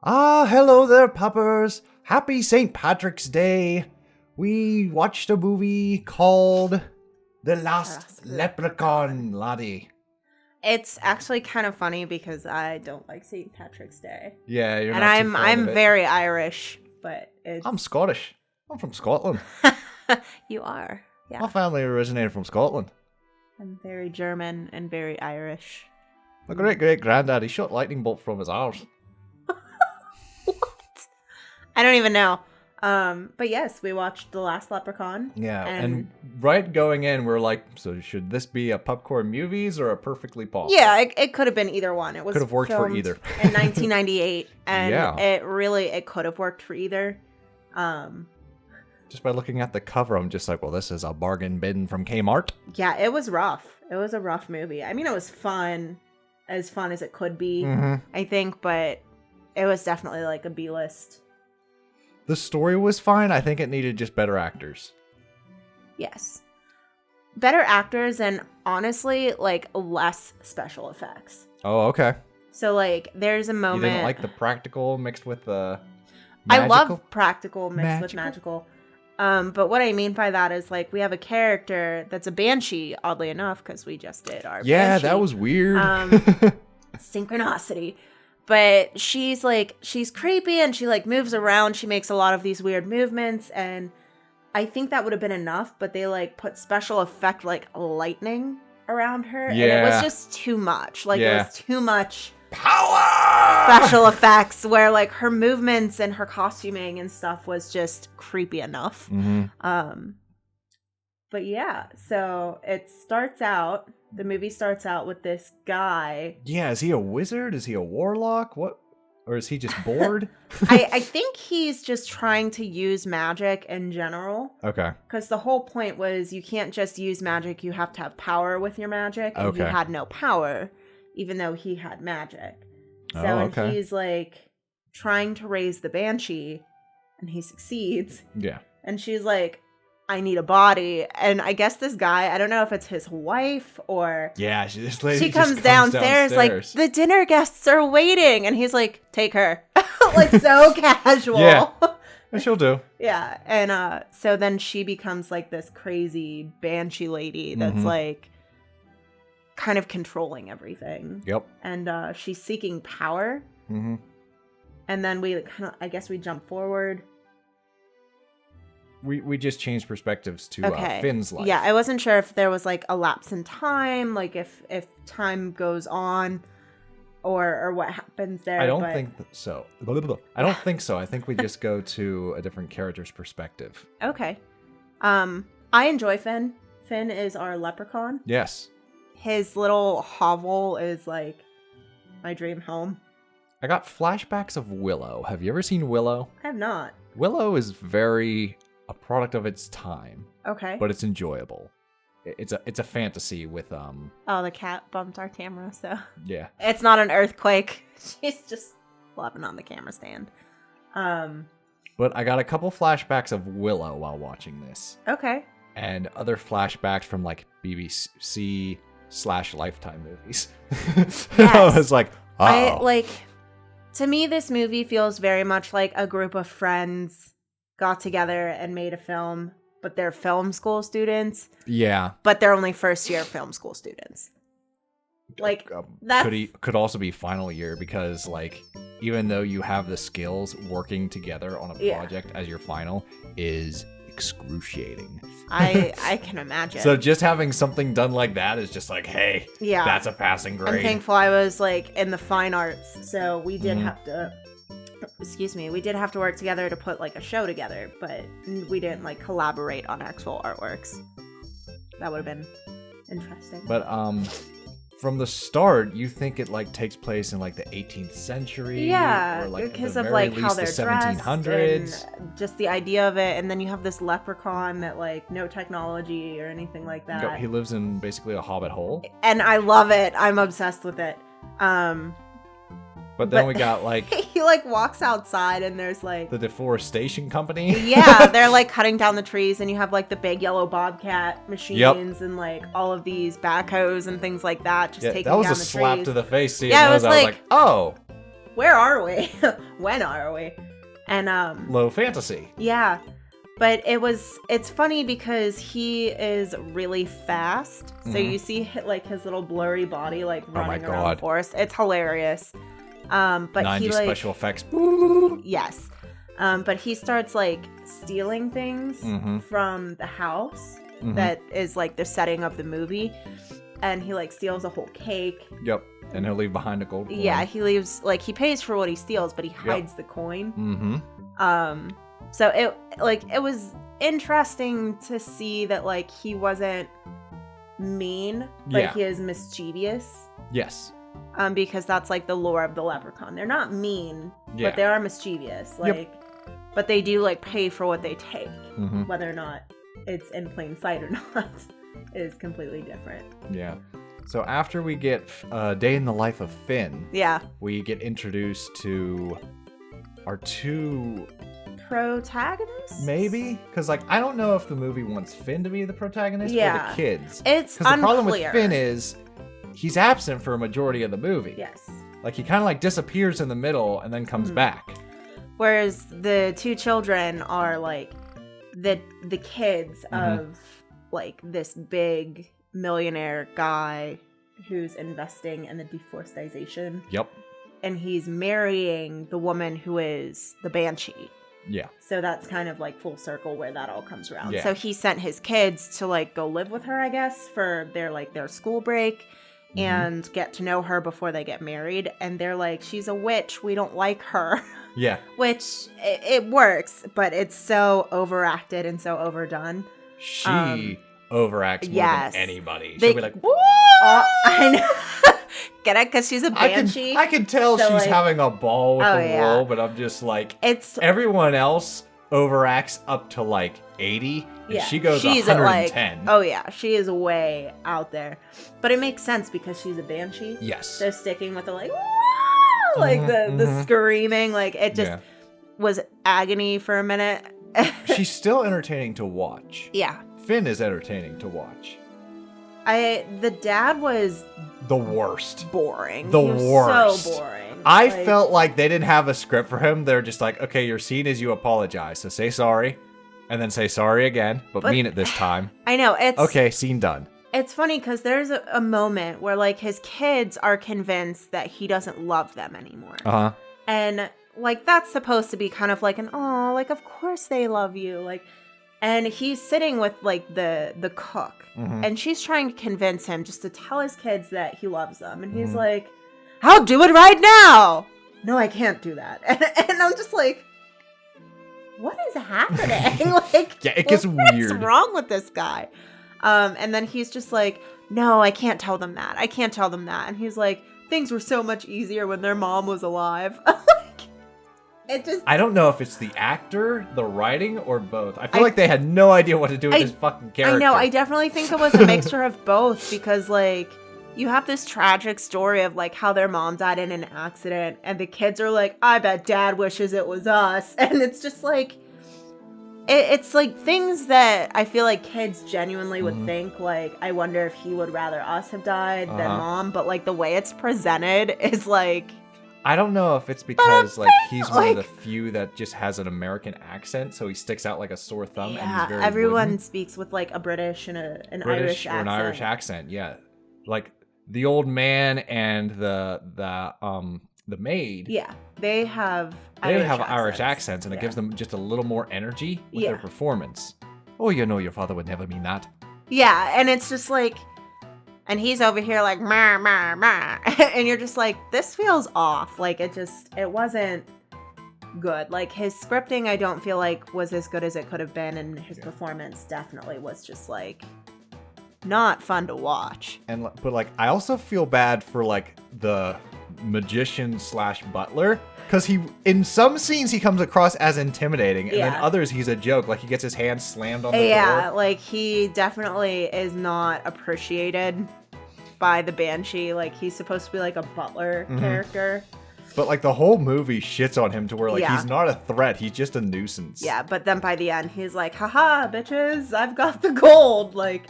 Ah, hello there, Puppers. Happy St. Patrick's Day. We watched a movie called The Last Leprechaun, laddie. It's actually kind of funny because I don't like St. Patrick's Day. Yeah, you're and not too fond I'm of it. very Irish, but it's... I'm Scottish. I'm from Scotland. You are, yeah. My family originated from Scotland. I'm very German and very Irish. My great-great-granddad, he shot lightning bolt from his arse. What? I don't even know. But yes, we watched The Last Leprechaun. Yeah, and right going in, we're like, so should this be a Pupcorn Movies or a Perfectly Paul? Yeah, it could have been either one. It was could have worked for either. in 1998, and Yeah. it could have worked for either. Just by looking at the cover, I'm just like, well, this is a bargain bin from Kmart. Yeah, it was rough. It was a rough movie. I mean, it was fun as it could be, I think, but it was definitely like a B-list. The story was fine. I think it needed just better actors. Yes. Better actors and honestly, like, less special effects. Oh, okay. So, like, there's a moment... You didn't like the practical mixed with the magical? I love practical mixed with magical. But what I mean by that is, like, we have a character that's a banshee, oddly enough, because we just did our banshee. That was weird. Synchronicity. But she's creepy and she like moves around. She makes a lot of these weird movements, and I think that would have been enough, but they like put special effect like lightning around her. And it was just too much. Like it was too much power special effects where like her movements and her costuming and stuff was just creepy enough. But yeah, so the movie starts out with this guy. Yeah, is he a wizard? Is he a warlock? What? Or is he just bored? I think he's just trying to use magic in general. Okay. Because the whole point was you can't just use magic, you have to have power with your magic. And he had no power, even though he had magic. So and he's like trying to raise the banshee, and he succeeds. Yeah. And she's like, I need a body. And I guess this guy, I don't know if it's his wife or... Yeah, this lady she comes downstairs like, the dinner guests are waiting. And he's like, take her. Like, so casual. Yeah, she'll do. Yeah. And so then she becomes like this crazy banshee lady that's like kind of controlling everything. Yep. And she's seeking power. And then we kind of, I guess we jump forward. We just changed perspectives to Finn's life. Yeah, I wasn't sure if there was like a lapse in time, like if time goes on, or what happens there. I don't think so. I don't think so. I think we just go to a different character's perspective. Okay. I enjoy Finn. Finn is our leprechaun. Yes. His little hovel is like my dream home. I got flashbacks of Willow. Have you ever seen Willow? I have not. Willow is very a product of its time. Okay. But it's enjoyable. It's a fantasy with Oh, the cat bumped our camera, so yeah. It's not an earthquake. She's just flopping on the camera stand. But I got a couple flashbacks of Willow while watching this. Okay. And other flashbacks from like BBC/Lifetime movies. Yes. I was like, to me, this movie feels very much like a group of friends got together and made a film, but they're film school students. Yeah. But they're only first year film school students. Like, that could also be final year because, like, even though you have the skills, working together on a project as your final is excruciating. I can imagine. So just having something done like that is just like, hey, that's a passing grade. I'm thankful I was, like, in the fine arts, so we did have to... we did have to work together to put like a show together, but we didn't like collaborate on actual artworks. That would have been interesting. But from the start, you think it like takes place in like the 18th century, or like because of like how they're the dressed 1700s, and just the idea of it, and then you have this leprechaun that like no technology or anything like that. He lives in basically a hobbit hole, and I love it. I'm obsessed with it. But then we got like... he like walks outside and there's like... the deforestation company. Yeah, they're like cutting down the trees and you have like the big yellow bobcat machines and like all of these backhoes and things like that just taking down the trees. That was a slap to the face. Yeah, I was like, oh, where are we? When are we? And Low fantasy. yeah. But it's funny because he is really fast. So you see like his little blurry body like running around the forest. It's hilarious. But 90s he like special effects. yes. But he starts like stealing things from the house that is like the setting of the movie. And he like steals a whole cake. Yep. And he'll leave behind a gold coin. Yeah, he leaves like he pays for what he steals, but he hides the coin. So it was interesting to see that like he wasn't mean, but he is mischievous. Yes. Because that's like the lore of the leprechaun. They're not mean, but they are mischievous. Like, but they do like pay for what they take, whether or not it's in plain sight or not is completely different. Yeah. So after we get a day in the life of Finn, we get introduced to our two protagonists? Maybe? Because, like, I don't know if the movie wants Finn to be the protagonist or the kids. It's unclear. Because the problem with Finn is he's absent for a majority of the movie. Yes. Like, he kind of, like, disappears in the middle and then comes back. Whereas the two children are, like, the kids of, like, this big millionaire guy who's investing in the deforestation. Yep. And he's marrying the woman who is the banshee. Yeah. So that's kind of like full circle where that all comes around. Yeah. So he sent his kids to like go live with her, I guess, for their school break and get to know her before they get married. And they're like, she's a witch. We don't like her. Yeah. Which it works, but it's so overacted and so overdone. She overacts more than anybody. She'll be like, what? I know. Get it? Because she's a banshee. I can tell so she's like, having a ball with the role, but I'm just like, everyone else overacts up to like 80, and she goes she's 110. At like, she is way out there. But it makes sense because she's a banshee. Yes. So sticking with the like, like the screaming, like it just was agony for a minute. She's still entertaining to watch. Yeah. Finn is entertaining to watch. The dad was the worst. Boring. The worst. So boring. I felt like they didn't have a script for him. They're just like, okay, your scene is you apologize, so say sorry, and then say sorry again, but mean it this time. I know. It's okay. Scene done. It's funny because there's a moment where like his kids are convinced that he doesn't love them anymore. And like that's supposed to be kind of like like of course they love you, like. And he's sitting with, like, the cook. And she's trying to convince him just to tell his kids that he loves them. And he's like, I'll do it right now. No, I can't do that. And I'm just like, what is happening? Like, it gets weird. What's wrong with this guy? And then he's just like, no, I can't tell them that. I can't tell them that. And he's like, things were so much easier when their mom was alive. I don't know if it's the actor, the writing, or both. I feel like they had no idea what to do with this fucking character. I know. I definitely think it was a mixture of both because, like, you have this tragic story of, like, how their mom died in an accident, and the kids are like, I bet dad wishes it was us. And it's just, like, it's, like, things that I feel like kids genuinely would think, like, I wonder if he would rather us have died than mom. But, like, the way it's presented is, like... I don't know if it's because like he's one of the few that just has an American accent, so he sticks out like a sore thumb. And he's very everyone speaks with like a British and an Irish accent. Or an Irish accent, yeah. Like the old man and the maid. Yeah, they have Irish accents, and it gives them just a little more energy with their performance. Oh, you know, your father would never mean that. Yeah, and it's just like. And he's over here like, meh, meh, meh. And you're just like, this feels off. Like, it wasn't good. Like, his scripting, I don't feel like was as good as it could have been. And his performance definitely was just, like, not fun to watch. But, like, I also feel bad for, like, the magician / butler. Because in some scenes, he comes across as intimidating. And then others, he's a joke. Like, he gets his hand slammed on the door. Yeah, like, he definitely is not appreciated by the banshee. Like, he's supposed to be, like, a butler character. But, like, the whole movie shits on him to where, like, he's not a threat. He's just a nuisance. Yeah, but then by the end, he's like, haha, bitches, I've got the gold. Like,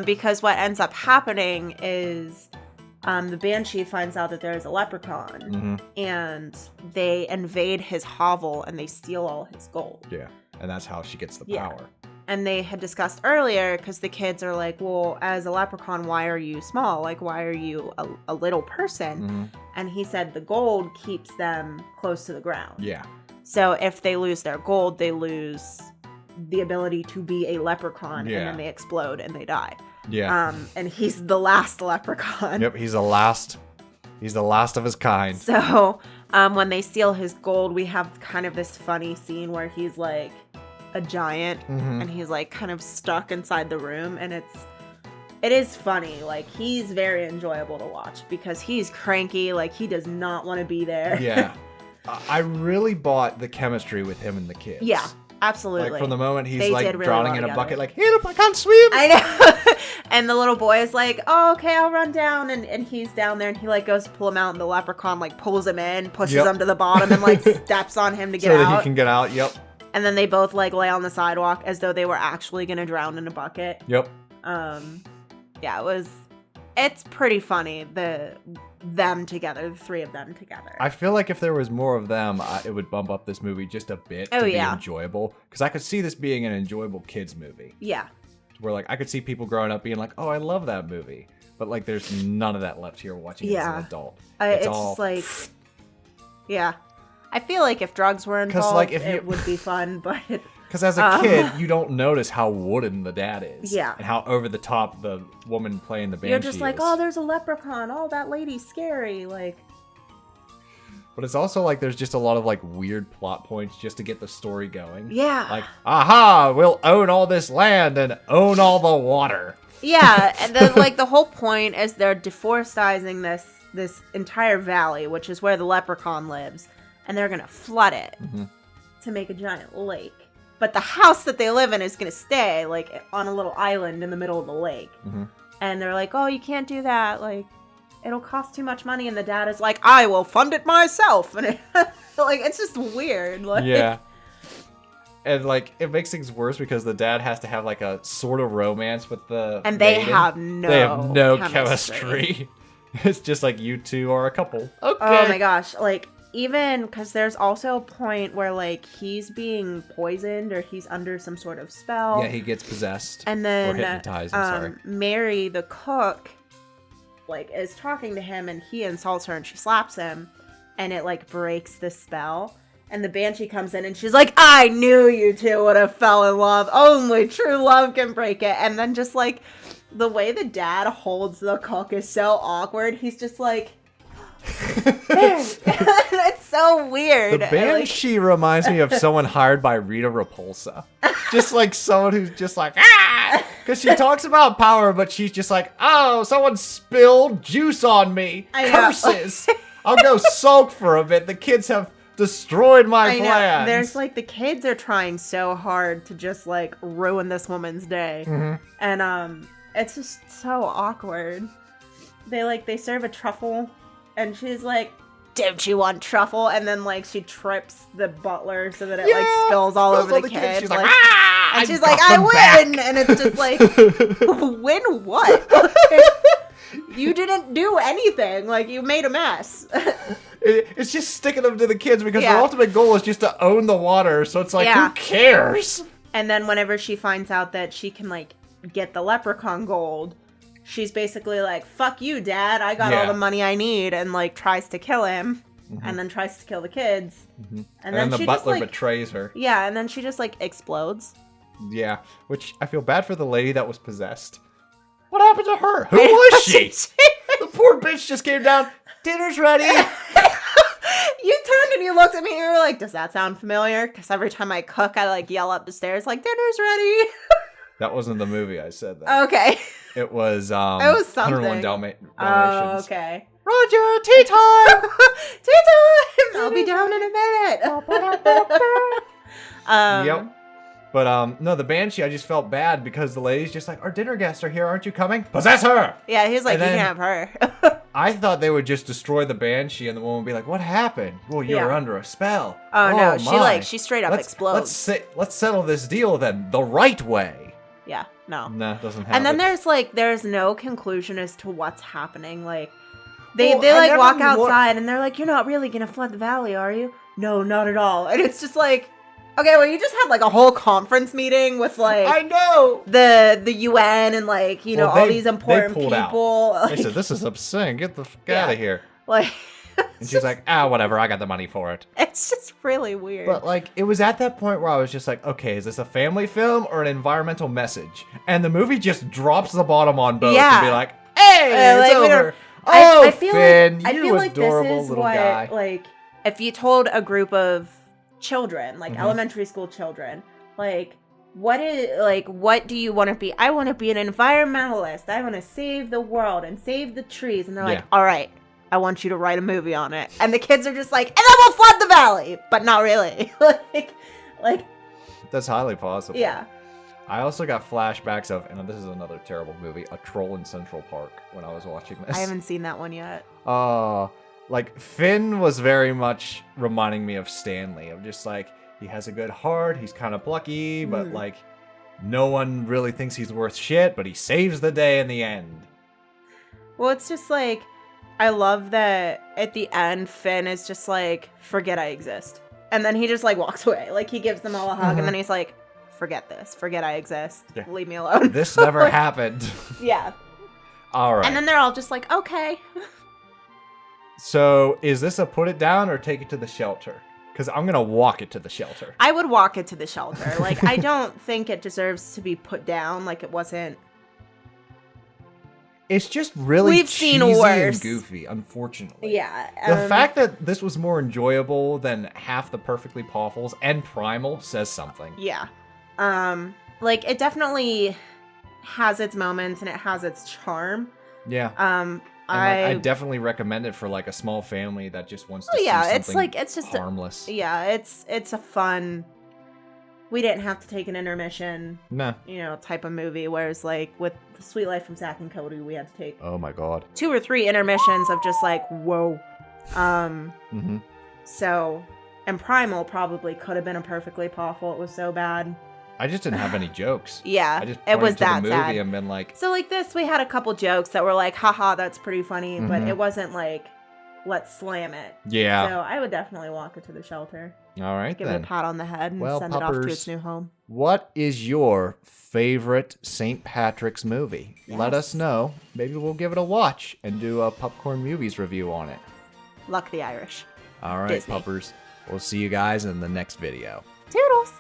because what ends up happening is... the Banshee finds out that there is a leprechaun, and they invade his hovel and they steal all his gold. Yeah, and that's how she gets the power. And they had discussed earlier, because the kids are like, well, as a leprechaun, why are you small? Like, why are you a little person? And he said the gold keeps them close to the ground. Yeah. So if they lose their gold, they lose the ability to be a leprechaun, and then they explode and they die. Yeah. And he's the last leprechaun. Yep, he's the last of his kind. So when they steal his gold, we have kind of this funny scene where he's like a giant and he's like kind of stuck inside the room, and it is funny. Like, he's very enjoyable to watch because he's cranky, like he does not want to be there. Yeah. I really bought the chemistry with him and the kids. Yeah, absolutely. Like, from the moment he's They like did really drowning well in a together. bucket, like, help, I can't swim. I know. And the little boy is like, oh, okay, I'll run down. And he's down there, and he like goes to pull him out, and the leprechaun like pulls him in, pushes him to the bottom, and like steps on him to get so out. that he can get out. Yep. And then they both like lay on the sidewalk as though they were actually gonna drown in a bucket. Yep. Yeah, it's pretty funny, them together, the three of them together. I feel like if there was more of them, it would bump up this movie just a bit to be enjoyable. Because I could see this being an enjoyable kids movie. Yeah. Where like I could see people growing up being like, oh, I love that movie. But like there's none of that left here watching it as an adult. It's just like, yeah. I feel like if drugs were involved, like, it would be fun, but... Because as a kid, you don't notice how wooden the dad is. Yeah. And how over the top the woman playing the Banshee You're just like, is. oh, there's a leprechaun. Oh, that lady's scary. Like... But it's also like there's just a lot of like weird plot points just to get the story going. Yeah. Like, aha, we'll own all this land and own all the water. Yeah, and then like the whole point is they're deforesting this entire valley, which is where the leprechaun lives, and they're gonna flood it to make a giant lake. But the house that they live in is gonna stay like on a little island in the middle of the lake. And they're like, oh, you can't do that. Like, it'll cost too much money. And the dad is like, I will fund it myself. And like, it's just weird. Like, yeah. And like, it makes things worse because the dad has to have like a sort of romance with the And they maiden. have no chemistry. It's just like you two are a couple. Okay. Oh my gosh. Like, even because there's also a point where like he's being poisoned or he's under some sort of spell. Yeah, he gets possessed. And then or hypnotized, I'm sorry. Mary, the cook, like is talking to him, and he insults her and she slaps him, and it like breaks the spell. And the Banshee comes in and she's like, I knew you two would have fell in love. Only true love can break it. And then just like the way the dad holds the cook is so awkward. He's just like, it's so weird. The Banshee reminds me of someone hired by Rita Repulsa. Just like someone who's just like, ah! Because she talks about power, but she's just like, oh, someone spilled juice on me. Curses. I'll go sulk for a bit. The kids have destroyed my plans. There's like the kids are trying so hard to just like ruin this woman's day. And it's just so awkward. They serve a truffle. And she's like, don't you want truffle? And then, like, she trips the butler so that it, like, spills all over the kid. She's like, ah! And she's like, I win! And it's just like, win what? You didn't do anything. Like, you made a mess. It's just sticking them to the kids because their ultimate goal is just to own the water. So it's like, who cares? And then whenever she finds out that she can, like, get the leprechaun gold, she's basically like, fuck you, Dad. I got all the money I need, and like tries to kill him and then tries to kill the kids. And then the she butler just, like, betrays her. Yeah, and then she just like explodes. Yeah, which I feel bad for the lady that was possessed. What happened to her? Who was she? The poor bitch just came down. Dinner's ready. You turned and you looked at me and you were like, does that sound familiar? Because every time I cook, I like yell up the stairs like, dinner's ready. That wasn't the movie I said that. Okay. It was something. 101 Dalmatians. Oh, okay. Roger, tea time! Tea time! I'll be down in a minute. Yep. But no, the Banshee, I just felt bad because the lady's just like, our dinner guests are here, aren't you coming? Possess her! Yeah, he's like, you can have her. I thought they would just destroy the Banshee and the woman would be like, what happened? Well, you were under a spell. Oh no, she straight up explodes. Let's settle this deal then the right way. Yeah, no. No, it doesn't happen. And then there's no conclusion as to what's happening. Like, They Well, I like never walk wa- outside and they're like, you're not really gonna flood the valley, are you? No, not at all. And it's just like, okay, well, you just had like a whole conference meeting with like I know the UN and like all these important pulled people. out. Like, They said, this is obscene. Get the fuck out of here. like And she's like, whatever. I got the money for it. it's just really weird. But like, it was at that point where I was just like, okay, is this a family film or an environmental message? And the movie just drops the bottom on both and be like, hey, it's like, over. I feel Finn, like, I you feel like adorable this is little what guy. like if you told a group of children, like Mhm. elementary school children, like what do you want to be? I want to be an environmentalist. I want to save the world and save the trees. And they're like, all right, I want you to write a movie on it. And the kids are just like, and then we'll flood the valley, but not really. like That's highly possible. yeah. I also got flashbacks of, and this is another terrible movie, A Troll in Central Park when I was watching this. I haven't seen that one yet. Like Finn was very much reminding me of Stanley. Of just like, he has a good heart, he's kind of plucky, but like no one really thinks he's worth shit, but he saves the day in the end. Well, it's just like, I love that at the end, Finn is just like, forget I exist. And then he just like walks away. Like he gives them all a hug and then he's like, forget this. Forget I exist. Yeah. Leave me alone. This never happened. Yeah. All right. And then they're all just like, okay. So is this a put it down or take it to the shelter? Because I'm going to walk it to the shelter. I would walk it to the shelter. Like, I don't think it deserves to be put down. Like, it wasn't. It's just really We've seen cheesy worse. and goofy, unfortunately. Yeah. The fact that this was more enjoyable than half the Perfectly Pawfuls and Primal says something. Yeah. Like, it definitely has its moments and it has its charm. Yeah. And I definitely recommend it for like a small family that just wants to see something it's just harmless. it's a fun. We didn't have to take an intermission, type of movie. Whereas like with The Sweet Life from Zack and Cody, we had to take Oh my god. 2 or 3 intermissions of just like whoa. Mm-hmm. So, and Primal probably could have been a Perfectly Pawful. It was so bad. I just didn't have any jokes. Yeah, I just it was pointed to that the movie sad. and been like, So like this, we had a couple jokes that were like, haha, that's pretty funny, but it wasn't like, let's slam it. yeah. So I would definitely walk it to the shelter. All right Give then. it a pat on the head and Well, send it off to Puppers, its new home. What is your favorite St. Patrick's movie? Let us know. Maybe we'll give it a watch and do a Pupcorn Movies review on it. Luck the Irish. All right, Disney. Puppers. We'll see you guys in the next video. Toodles!